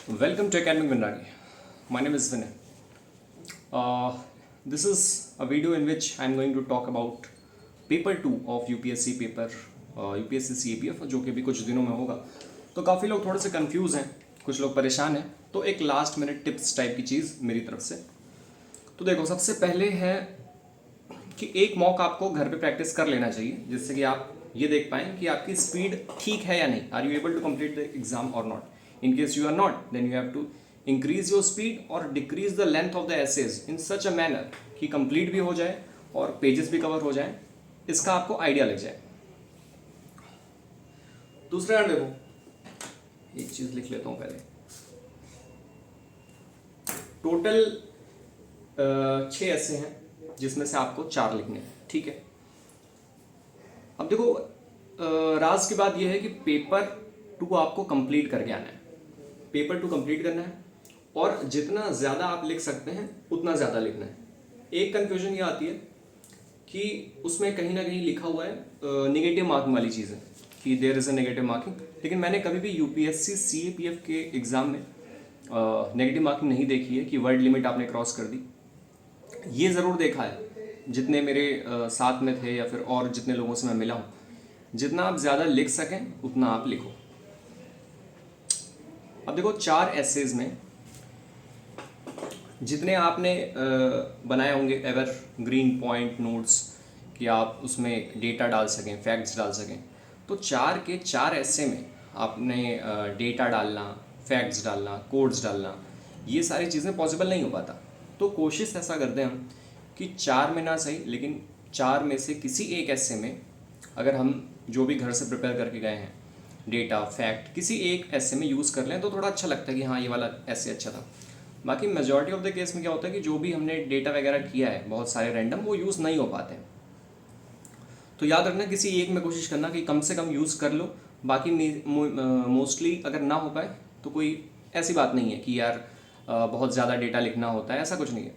Welcome to Academic Vinragi. My name is Vinay. This is a video in which I am going to talk about paper 2 of UPSC paper UPSC CAPF जो कि भी कुछ दिनों में होगा। तो काफ़ी लोग थोड़े से कंफ्यूज हैं, कुछ लोग परेशान हैं, तो एक लास्ट मिनट टिप्स टाइप की चीज़ मेरी तरफ से। तो देखो, सबसे पहले है कि एक मॉक आपको घर पे प्रैक्टिस कर लेना चाहिए, जिससे कि आप ये देख पाएँ कि आपकी स्पीड ठीक है या नहीं। Are you able to complete the exam और not. In case you are not, then you have to increase your speed or decrease the length of the essays in such a manner कि complete भी हो जाए और pages भी cover हो जाए, इसका आपको आइडिया लग जाए। दूसरा यार देखो, एक चीज लिख लेता हूँ पहले। टोटल 6 ऐसे हैं जिसमें से आपको 4 लिखने हैं, ठीक है। अब देखो, राज की बात यह है कि पेपर 2 आपको कंप्लीट करके आना है। पेपर 2 कंप्लीट करना है और जितना ज़्यादा आप लिख सकते हैं उतना ज़्यादा लिखना है। एक कन्फ्यूजन ये आती है कि उसमें कहीं ना कहीं लिखा हुआ है नेगेटिव मार्किंग वाली चीज़ है कि there is a negative marking, लेकिन मैंने कभी भी यूपीएससी सीएपीएफ के एग्ज़ाम में नेगेटिव मार्किंग नहीं देखी है कि वर्ड लिमिट आपने क्रॉस कर दी। ये ज़रूर देखा है जितने मेरे साथ में थे या फिर और जितने लोगों से मैं मिला हूँ, जितना आप ज़्यादा लिख सकें उतना आप लिखो। अब देखो, 4 एसेज में जितने आपने बनाए होंगे एवर ग्रीन पॉइंट नोट्स कि आप उसमें डेटा डाल सकें, फैक्ट्स डाल सकें, तो 4 के 4 ऐसे में आपने डेटा डालना, फैक्ट्स डालना, कोड्स डालना, ये सारी चीज़ें पॉसिबल नहीं हो पाता। तो कोशिश ऐसा करते हैं हम कि 4 में ना सही, लेकिन 4 में से किसी एक ऐसे में अगर हम जो भी घर से प्रिपेयर करके गए हैं डेटा फैक्ट किसी एक ऐसे में यूज़ कर लें तो थोड़ा अच्छा लगता है कि हाँ ये वाला ऐसे अच्छा था। बाकी मेजॉरिटी ऑफ द केस में क्या होता है कि जो भी हमने डेटा वगैरह किया है बहुत सारे रैंडम, वो यूज़ नहीं हो पाते हैं। तो याद रखना, किसी एक में कोशिश करना कि कम से कम यूज़ कर लो। बाकी मोस्टली अगर ना हो पाए तो कोई ऐसी बात नहीं है कि यार बहुत ज़्यादा डेटा लिखना होता है, ऐसा कुछ नहीं है।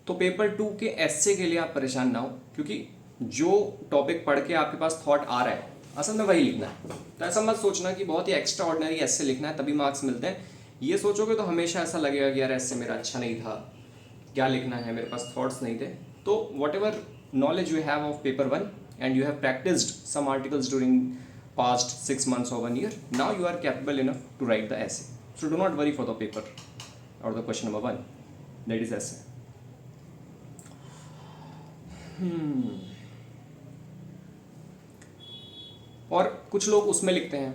तो पेपर 2 के एस्से के लिए आप परेशान ना हो, क्योंकि जो टॉपिक पढ़ के आपके पास थॉट आ रहा है असल में वही लिखना है। तो ऐसा मत सोचना कि बहुत ही एक्स्ट्रा ऑर्डिनरी एस्से लिखना है तभी मार्क्स मिलते हैं। ये सोचोगे तो हमेशा ऐसा लगेगा कि यार एस्से मेरा अच्छा नहीं था, क्या लिखना है, मेरे पास थॉट्स नहीं थे। तो whatever knowledge you have of paper 1 and you have practised some articles during past 6 months or 1 year, now you are capable enough to write the essay. So do not worry for the paper or the question number 1, that is essay. और कुछ लोग उसमें लिखते हैं,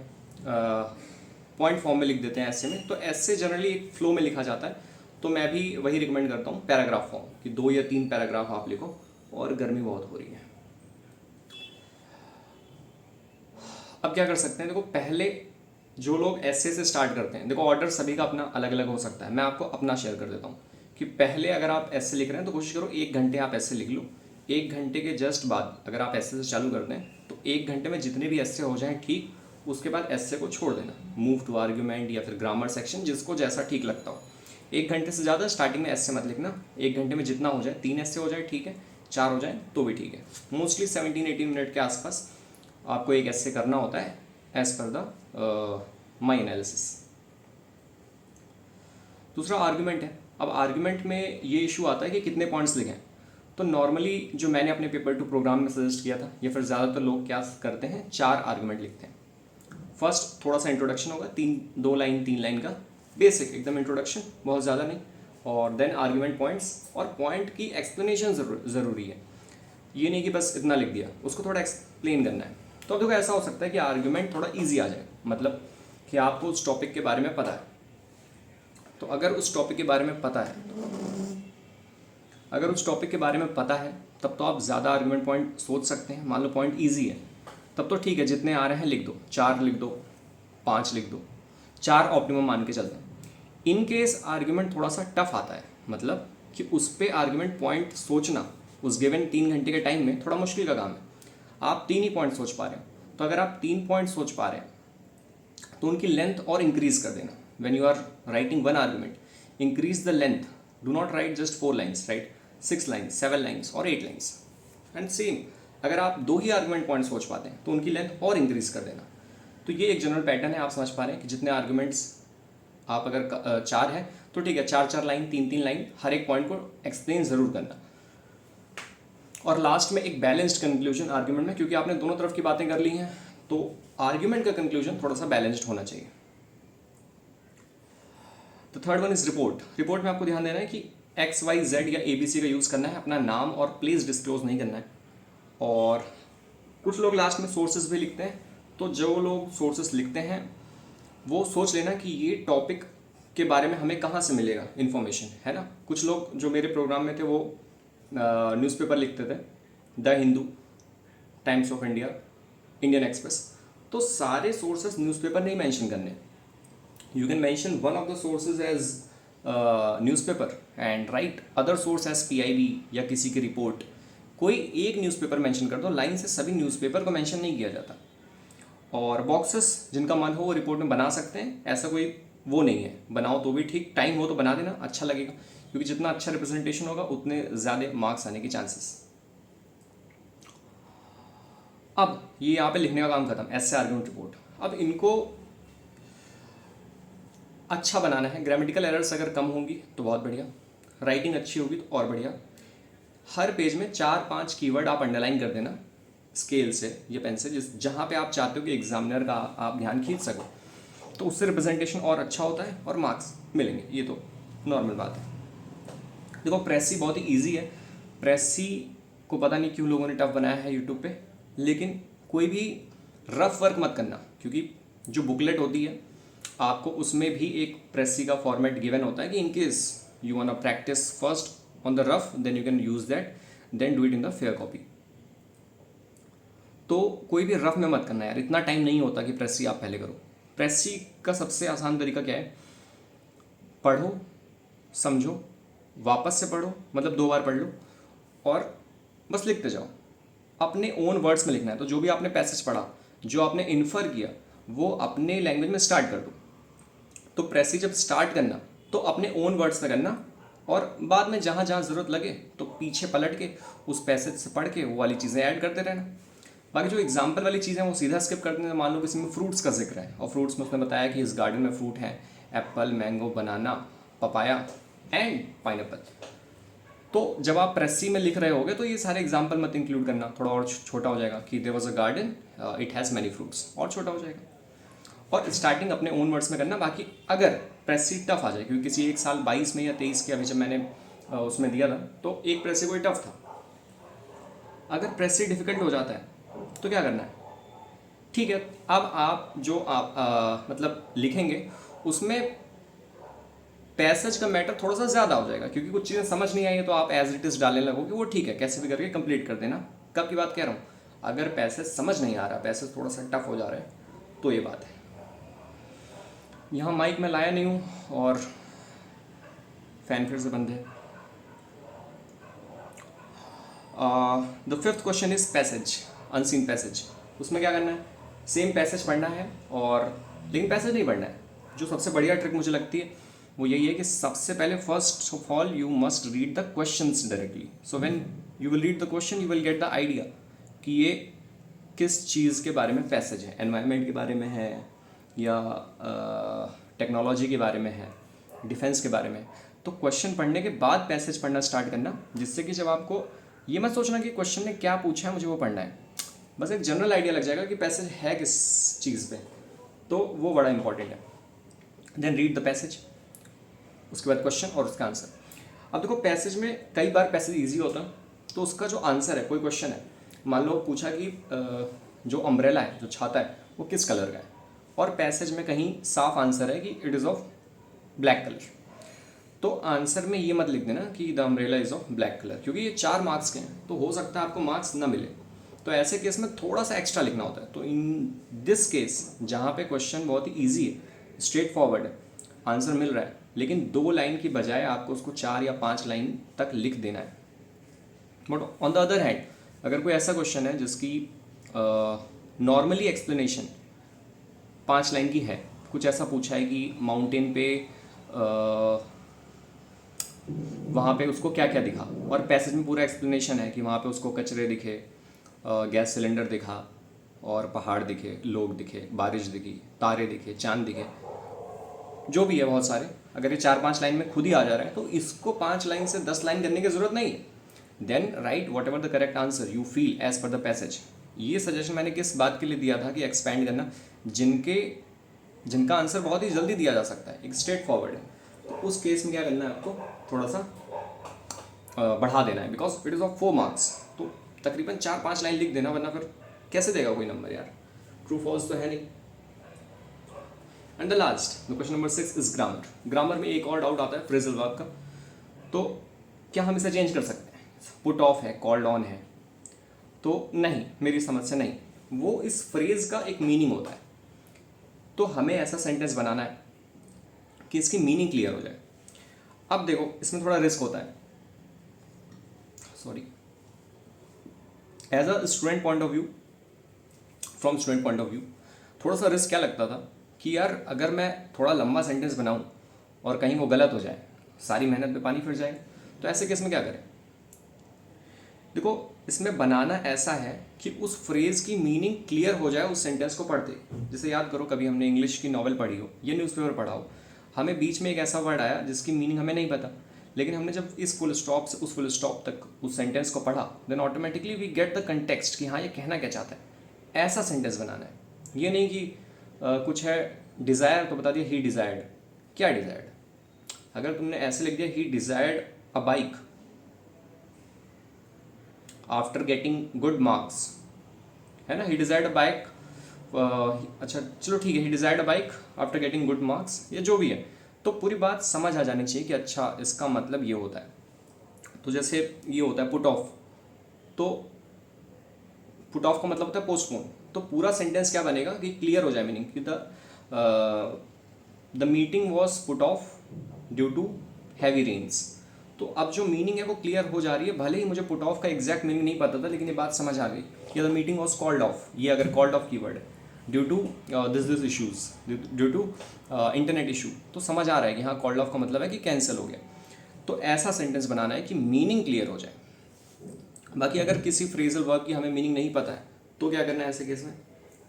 point form में लिख देते हैं ऐसे में। तो ऐसे जनरली एक फ्लो में लिखा जाता है, तो मैं भी वही रिकमेंड करता हूँ पैराग्राफ फॉर्म कि 2 या 3 पैराग्राफ आप लिखो। और गर्मी बहुत हो रही है। अब क्या कर सकते हैं, देखो पहले जो लोग ऐसे से स्टार्ट करते हैं, देखो ऑर्डर सभी का अपना अलग अलग हो सकता है, मैं आपको अपना शेयर कर देता हूँ कि पहले अगर आप ऐसे लिख रहे हैं तो कोशिश करो 1 घंटे आप ऐसे लिख लो। 1 घंटे के जस्ट बाद अगर आप ऐसे से चालू करते हैं तो 1 घंटे में जितने भी ऐसे हो जाएं ठीक, उसके बाद ऐसे को छोड़ देना, मूव टू आर्ग्यूमेंट या फिर ग्रामर सेक्शन, जिसको जैसा ठीक लगता हो। 1 घंटे से ज़्यादा स्टार्टिंग में ऐसे मत लिखना। 1 घंटे में जितना हो जाए, 3 ऐसे हो जाए ठीक है, 4 हो जाए तो भी ठीक है। मोस्टली 17-18 मिनट के आसपास आपको एक ऐसे करना होता है as per the my analysis. दूसरा आर्ग्यूमेंट है। अब आर्ग्यूमेंट में ये इशू आता है कि कितने पॉइंट्स लिखें। तो नॉर्मली जो मैंने अपने पेपर 2 प्रोग्राम में सजेस्ट किया था, या फिर ज़्यादातर लोग क्या करते हैं, 4 आर्ग्यूमेंट लिखते हैं। फर्स्ट थोड़ा सा इंट्रोडक्शन होगा, 2 लाइन 3 लाइन का बेसिक एकदम इंट्रोडक्शन, बहुत ज़्यादा नहीं, और देन आर्ग्यूमेंट पॉइंट्स। और पॉइंट की एक्सप्लेनेशन ज़रूरी है, ये नहीं कि बस इतना लिख दिया, उसको थोड़ा एक्सप्लेन करना है। तो अब देखो ऐसा हो सकता है कि आर्ग्यूमेंट थोड़ा ईजी आ जाए, मतलब कि आपको उस टॉपिक के बारे में पता है। तो अगर उस टॉपिक के बारे में पता है तब तो आप ज़्यादा आर्गुमेंट पॉइंट सोच सकते हैं। मान लो पॉइंट इजी है, तब तो ठीक है, जितने आ रहे हैं लिख दो, 4 लिख दो, 5 लिख दो, 4 ऑप्टिमम मान के चलते हैं। इन केस आर्गुमेंट थोड़ा सा टफ आता है, मतलब कि उस पर आर्गुमेंट पॉइंट सोचना उस गिवन 3 घंटे के टाइम में थोड़ा मुश्किल का काम है। आप 3 ही पॉइंट सोच पा रहे हैं, तो अगर आप 3 पॉइंट सोच पा रहे हैं तो उनकी लेंथ और इंक्रीज कर देना। When you are writing 1 argument, increase the length, do not write just 4 lines, write 6 lines, 7 lines और 8 लाइन्स। एंड सेम, अगर आप 2 ही आर्गुमेंट पॉइंट सोच पाते हैं तो उनकी लेंथ और इंक्रीज कर देना। तो ये एक जनरल पैटर्न है, आप समझ पा रहे हैं कि जितने आर्गुमेंट्स आप अगर चार है तो ठीक है, चार चार लाइन, तीन तीन लाइन, हर एक पॉइंट को एक्सप्लेन ज़रूर करना। और लास्ट में एक बैलेंस्ड कंक्लूजन आर्ग्यूमेंट में, क्योंकि आपने दोनों तरफ की बातें कर ली हैं तो आर्ग्यूमेंट का कंक्लूजन थोड़ा सा बैलेंस्ड होना चाहिए। तो third one is report. Report में आपको ध्यान देना है कि एक्स वाई जेड या ए बी सी का यूज़ करना है, अपना नाम और प्लेस डिस्क्लोज नहीं करना है। और कुछ लोग लास्ट में सोर्सेज भी लिखते हैं, तो जो लोग सोर्सेज लिखते हैं वो सोच लेना कि ये टॉपिक के बारे में हमें कहाँ से मिलेगा इन्फॉर्मेशन, है ना। कुछ लोग जो मेरे प्रोग्राम में थे वो न्यूज़पेपर लिखते थे, the Hindu, Times of India, Indian Express. तो सारे सोर्सेज न्यूज़पेपर नहीं मेंशन करने। You can mention one of the sources as newspaper and write other source as PIB या किसी की रिपोर्ट। कोई एक न्यूज़पेपर मेंशन कर दो, लाइन से सभी न्यूज़पेपर को मेंशन नहीं किया जाता। और बॉक्सेस जिनका मन हो वो रिपोर्ट में बना सकते हैं, ऐसा कोई वो नहीं है, बनाओ तो भी ठीक, टाइम हो तो बना देना, अच्छा लगेगा, क्योंकि जितना अच्छा रिप्रेजेंटेशन होगा उतने ज़्यादा मार्क्स आने के चांसेस। अब ये यहाँ पे लिखने का काम खत्म, ऐसे आर्ग्यूमेंट रिपोर्ट। अब इनको अच्छा बनाना है। ग्रामेटिकल एरर्स अगर कम होंगी तो बहुत बढ़िया, राइटिंग अच्छी होगी तो और बढ़िया। हर पेज में 4-5 कीवर्ड आप अंडरलाइन कर देना स्केल से या पेन से, जिस जहाँ पे आप चाहते हो कि एग्जामिनर का आप ध्यान खींच सको, तो उससे रिप्रेजेंटेशन और अच्छा होता है और मार्क्स मिलेंगे। ये तो नॉर्मल बात है। देखो प्रेसी बहुत ही ईजी है। प्रेसी को पता नहीं क्यों लोगों ने टफ बनाया है यूट्यूब पे, लेकिन कोई भी रफ वर्क मत करना, क्योंकि जो बुकलेट होती है आपको उसमें भी एक प्रेसी का फॉर्मेट गिवन होता है कि in case you want to practise first on the rough then you can use that, then do it in the fair copy. तो कोई भी रफ में मत करना यार, इतना टाइम नहीं होता कि प्रेसी आप पहले करो। प्रेसी का सबसे आसान तरीका क्या है, पढ़ो, समझो, वापस से पढ़ो, मतलब 2 बार पढ़ लो और बस लिखते जाओ। अपने ओन वर्ड्स में लिखना है। तो जो भी आपने पैसेज पढ़ा, जो आपने इन्फर किया, वो अपने लैंग्वेज में स्टार्ट कर दो। तो प्रेसी जब स्टार्ट करना तो अपने ओन वर्ड्स में करना, और बाद में जहाँ जहाँ ज़रूरत लगे तो पीछे पलट के उस पैसेज से पढ़ के वो वाली चीज़ें ऐड करते रहना। बाकी जो एग्जाम्पल वाली चीज़ें वो सीधा स्किप करते हैं। मान लो किसी में फ्रूट्स का जिक्र है और फ्रूट्स में उसने बताया कि इस गार्डन में फ्रूट है Apple, mango, banana, papaya and pineapple. तो जब आप प्रेसी में लिख रहे होगे तो ये सारे एग्जाम्पल मत इंक्लूड करना, थोड़ा और छोटा हो जाएगा कि there was a garden, it has many fruits, और छोटा हो जाएगा। और स्टार्टिंग अपने ओन वर्ड्स में करना। बाकी अगर प्रेसी टफ आ जाए, क्योंकि किसी एक साल 22 में या 23 के अभी जब मैंने उसमें दिया था तो एक प्रेसी कोई टफ था, अगर प्रेसी डिफिकल्ट हो जाता है तो क्या करना है, ठीक है, अब आप जो आप मतलब लिखेंगे उसमें पैसेज का मैटर थोड़ा सा ज़्यादा हो जाएगा, क्योंकि कुछ चीज़ें समझ नहीं आई है तो आप एज इट इज़ डालने लगोगे, वो ठीक है, कैसे भी करके कंप्लीट कर देना। कब की बात कह रहा हूँ, अगर पैसेज समझ नहीं आ रहा, पैसेज थोड़ा सा टफ हो जा रहा है, तो ये बात है। यहाँ माइक में लाया नहीं हूँ और फैन फिर से बंद है। The fifth question is passage, unseen passage. उसमें क्या करना है, सेम पैसेज पढ़ना है, और लेकिन पैसेज नहीं पढ़ना है। जो सबसे बढ़िया ट्रिक मुझे लगती है वो यही है कि सबसे पहले first of all you must read the questions directly. So when you will read the question you will get the idea कि ये किस चीज़ के बारे में पैसेज है, एनवायरनमेंट के बारे में है या टेक्नोलॉजी के बारे में है, डिफेंस के बारे में। तो क्वेश्चन पढ़ने के बाद पैसेज पढ़ना स्टार्ट करना, जिससे कि जब आपको ये मत सोचना कि क्वेश्चन ने क्या पूछा है मुझे वो पढ़ना है, बस एक जनरल आइडिया लग जाएगा कि पैसेज है किस चीज़ पे, तो वो बड़ा इंपॉर्टेंट है। देन रीड द पैसेज, उसके बाद क्वेश्चन और उसका आंसर। अब देखो पैसेज में कई बार पैसेज इजी होता है, तो उसका जो आंसर है, कोई क्वेश्चन है, मान लो पूछा कि जो अम्ब्रेला है, जो छाता है, वो किस कलर का है, और पैसेज में कहीं साफ आंसर है कि it is of black colour, तो आंसर में ये मत लिख देना कि the umbrella is of black colour, क्योंकि ये 4 मार्क्स के हैं, तो हो सकता है आपको मार्क्स ना मिले। तो ऐसे केस में थोड़ा सा एक्स्ट्रा लिखना होता है। तो इन दिस केस जहाँ पे क्वेश्चन बहुत ही ईजी है, स्ट्रेट फॉरवर्ड है, आंसर मिल रहा है, लेकिन 2 लाइन की बजाय आपको उसको 4 या 5 लाइन तक लिख देना है। But on the other hand अगर कोई ऐसा क्वेश्चन है जिसकी नॉर्मली एक्सप्लेनेशन 5 लाइन की है, कुछ ऐसा पूछा है कि माउंटेन पे वहाँ पे उसको क्या क्या दिखा, और पैसेज में पूरा एक्सप्लेनेशन है कि वहाँ पे उसको कचरे दिखे, गैस सिलेंडर दिखा, और पहाड़ दिखे, लोग दिखे, बारिश दिखी, तारे दिखे, चांद दिखे, जो भी है बहुत सारे, अगर ये 4-5 लाइन में खुद ही आ जा रहा है तो इसको 5 लाइन से 10 लाइन करने की ज़रूरत नहीं है. Then write whatever the correct answer you feel as per the passage. ये सजेशन मैंने किस बात के लिए दिया था कि एक्सपैंड करना, जिनका आंसर बहुत ही जल्दी दिया जा सकता है, एक स्ट्रेट फॉरवर्ड है, तो उस केस में क्या करना है आपको, थोड़ा सा बढ़ा देना है, because it is of 4 marks. तो तकरीबन 4-5 लाइन लिख देना, वरना फिर कैसे देगा कोई नंबर यार, ट्रू फॉल्स तो है नहीं. And the last the question number 6 is grammar. Grammar में एक और डाउट आता है फ्रेजल वर्ब का. तो क्या हम इसे चेंज कर सकते हैं? पुट ऑफ है, कॉल्ड ऑन है, तो नहीं, मेरी समझ से नहीं. वो इस फ्रेज का एक मीनिंग होता है, तो हमें ऐसा सेंटेंस बनाना है कि इसकी मीनिंग क्लियर हो जाए. अब देखो इसमें थोड़ा रिस्क होता है, sorry, as a student point of view, from student point of view, थोड़ा सा रिस्क क्या लगता था कि यार अगर मैं थोड़ा लंबा सेंटेंस बनाऊं और कहीं वो गलत हो जाए, सारी मेहनत पे पानी फिर जाएगा. तो ऐसे केस में क्या करें? देखो इसमें बनाना ऐसा है कि उस फ्रेज की मीनिंग क्लियर हो जाए उस सेंटेंस को पढ़ते. जैसे याद करो कभी हमने इंग्लिश की नॉवल पढ़ी हो या न्यूज़पेपर पढ़ा हो, हमें बीच में एक ऐसा वर्ड आया जिसकी मीनिंग हमें नहीं पता, लेकिन हमने जब इस फुल स्टॉप से उस फुल स्टॉप तक उस सेंटेंस को पढ़ा, then automatically we get the context कि हाँ ये कहना क्या चाहता है. ऐसा सेंटेंस बनाना है. ये नहीं कि कुछ है डिज़ायर तो बता दिया ही डिज़ायर्ड. क्या डिज़ायर्ड? अगर तुमने ऐसे लिख दिया he desired a bike after getting good marks, है ना, ही डिज़ायर्ड अ बाइक, अच्छा चलो ठीक है, he desired a bike after getting good marks, ये जो भी है, तो पूरी बात समझ आ जानी चाहिए कि अच्छा इसका मतलब ये होता है. तो जैसे ये होता है पुट ऑफ, तो पुट ऑफ का मतलब होता है पोस्टपोन. तो पूरा सेंटेंस क्या बनेगा कि क्लियर हो जाए मीनिंग कि the meeting was put off due to heavy rains. तो अब जो मीनिंग है वो क्लियर हो जा रही है, भले ही मुझे पुट ऑफ का एग्जैक्ट मीनिंग नहीं पता था, लेकिन ये बात समझ आ गई कि the meeting was called off. ये अगर कॉल्ड ऑफ कीवर्ड है, due to this issues, due to internet issue, तो समझ आ रहा है कि हाँ कॉल्ड ऑफ का मतलब है कि कैंसिल हो गया. तो ऐसा सेंटेंस बनाना है कि मीनिंग क्लियर हो जाए. बाकी अगर किसी फ्रेजल वर्ब की हमें मीनिंग नहीं पता है तो क्या करना है ऐसे केस में?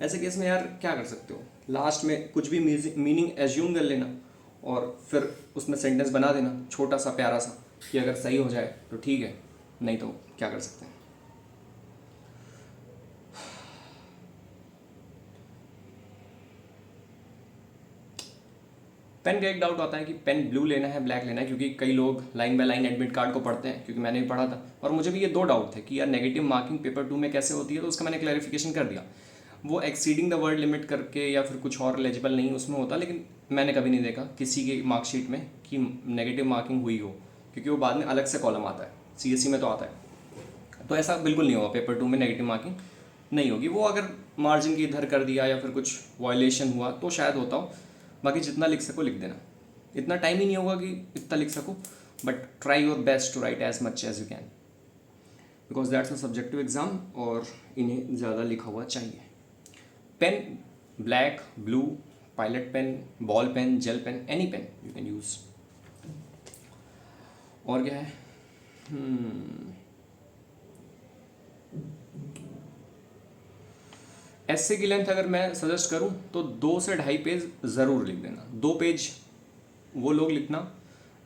ऐसे केस में यार क्या कर सकते हो, लास्ट में कुछ भी मीनिंग एज्यूम कर लेना और फिर उसमें सेंटेंस बना देना छोटा सा प्यारा सा, कि अगर सही हो जाए तो ठीक है, नहीं तो क्या कर सकते हैं. पेन का एक डाउट आता है कि पेन ब्लू लेना है ब्लैक लेना है, क्योंकि कई लोग line by line admit card को पढ़ते हैं, क्योंकि मैंने भी पढ़ा था और मुझे भी ये 2 डाउट थे कि यार नेगेटिव मार्किंग पेपर 2 में कैसे होती है, तो उसका मैंने क्लैरिफिकेशन कर दिया. वो एक्सीडिंग द वर्ड लिमिट करके या फिर कुछ और एलिजिबल नहीं उसमें होता, लेकिन मैंने कभी नहीं देखा किसी की मार्कशीट में कि नेगेटिव मार्किंग हुई हो, क्योंकि वो बाद में अलग से कॉलम आता है, CSE में तो आता है. तो ऐसा बिल्कुल नहीं होगा, पेपर 2 में नेगेटिव मार्किंग नहीं होगी. वो अगर मार्जिन की इधर कर दिया या फिर कुछ वायलेशन हुआ तो शायद होता हो. बाकी जितना लिख सको लिख देना. इतना टाइम ही नहीं होगा कि इतना लिख सको, but try your best to write as much as you can, because that's a subjective exam और इन्हें ज़्यादा लिखा हुआ चाहिए. Pen black, blue, pilot pen, ball pen, gel pen, any pen you can use. और क्या है? ऐसे की लेंथ अगर मैं सजेस्ट करूं तो 2 से 2.5 पेज ज़रूर लिख देना. 2 पेज वो लोग लिखना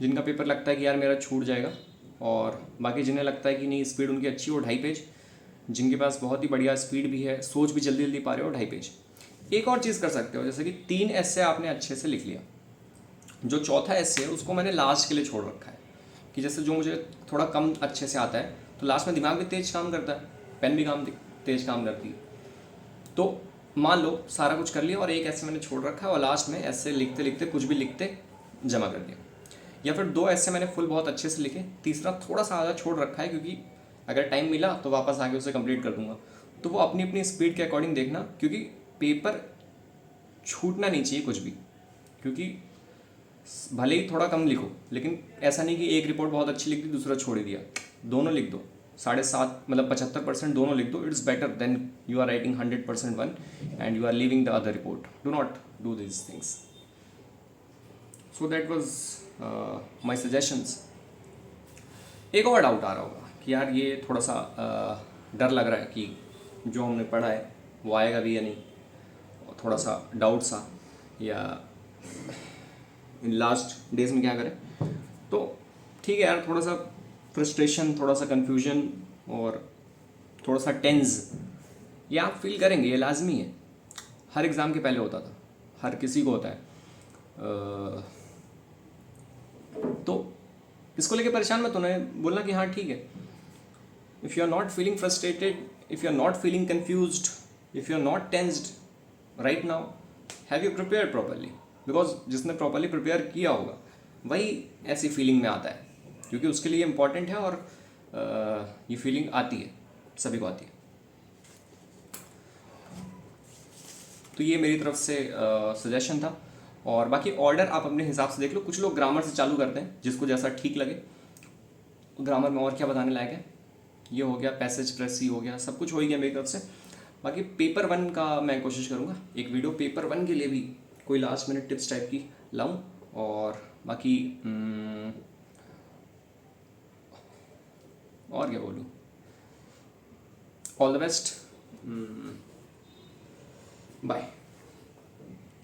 जिनका पेपर लगता है कि यार मेरा छूट जाएगा, और बाकी जिन्हें लगता है कि नहीं स्पीड उनकी अच्छी हो 2.5 पेज, जिनके पास बहुत ही बढ़िया स्पीड भी है, सोच भी जल्दी जल्दी पा रहे हो 2.5 पेज. एक और चीज़ कर सकते हो, जैसे कि 3 ऐसे आपने अच्छे से लिख लिया, जो चौथा ऐसे है उसको मैंने लास्ट के लिए छोड़ रखा है, कि जैसे जो मुझे थोड़ा कम अच्छे से आता है तो लास्ट में दिमाग भी तेज काम करता है, पेन भी तेज काम करती है. तो मान लो सारा कुछ कर लिया और एक ऐसे मैंने छोड़ रखा है और लास्ट में ऐसे लिखते लिखते कुछ भी लिखते जमा कर दिया. या फिर 2 ऐसे मैंने फुल बहुत अच्छे से लिखे, तीसरा थोड़ा सा आधा छोड़ रखा है, क्योंकि अगर टाइम मिला तो वापस आके उसे कंप्लीट कर दूंगा. तो वो अपनी अपनी स्पीड के अकॉर्डिंग देखना, क्योंकि पेपर छूटना नहीं चाहिए कुछ भी. क्योंकि भले ही थोड़ा कम लिखो, लेकिन ऐसा नहीं कि एक रिपोर्ट बहुत अच्छी लिख दी दूसरा छोड़ दिया. दोनों लिख दो, 7.5 मतलब 75% दोनों लिख दो. It's better than you are writing 100% one and you are leaving the other report. Do not do this things. So that was my suggestions. एक और डाउट आ रहा होगा कि यार ये थोड़ा सा डर लग रहा है कि जो हमने पढ़ा है वो आएगा भी या नहीं, थोड़ा सा डाउट सा, या इन लास्ट डेज में क्या करें। तो ठीक है यार, थोड़ा सा फ्रस्ट्रेशन, थोड़ा सा कन्फ्यूजन और थोड़ा सा टेंस ये आप फील करेंगे, ये लाजमी है, हर एग्ज़ाम के पहले होता था, हर किसी को होता है। तो इसको लेके परेशान मत होना है, बोलना कि हाँ ठीक है, if you are not feeling frustrated, if you are not feeling confused, if you are not tensed right now, have you prepare properly, because जिसने प्रॉपरली प्रिपेयर किया होगा वही ऐसी फीलिंग में आता है, क्योंकि उसके लिए इम्पॉर्टेंट है और ये फीलिंग आती है, सभी को आती है। तो ये मेरी तरफ से सजेशन था, और बाकी ऑर्डर आप अपने हिसाब से देख लो। कुछ लोग ग्रामर से चालू करते हैं, जिसको जैसा ठीक लगे। ग्रामर में और क्या बताने लायक है, ये हो गया, पैसेज प्रेसी हो गया, सब कुछ हो ही गया मेरी तरफ से। बाकी पेपर 1 का मैं कोशिश करूँगा एक वीडियो पेपर 1 के लिए भी कोई लास्ट मिनट टिप्स टाइप की लाऊं। और बाकी और क्या बोलूँ, ऑल द बेस्ट, बाय।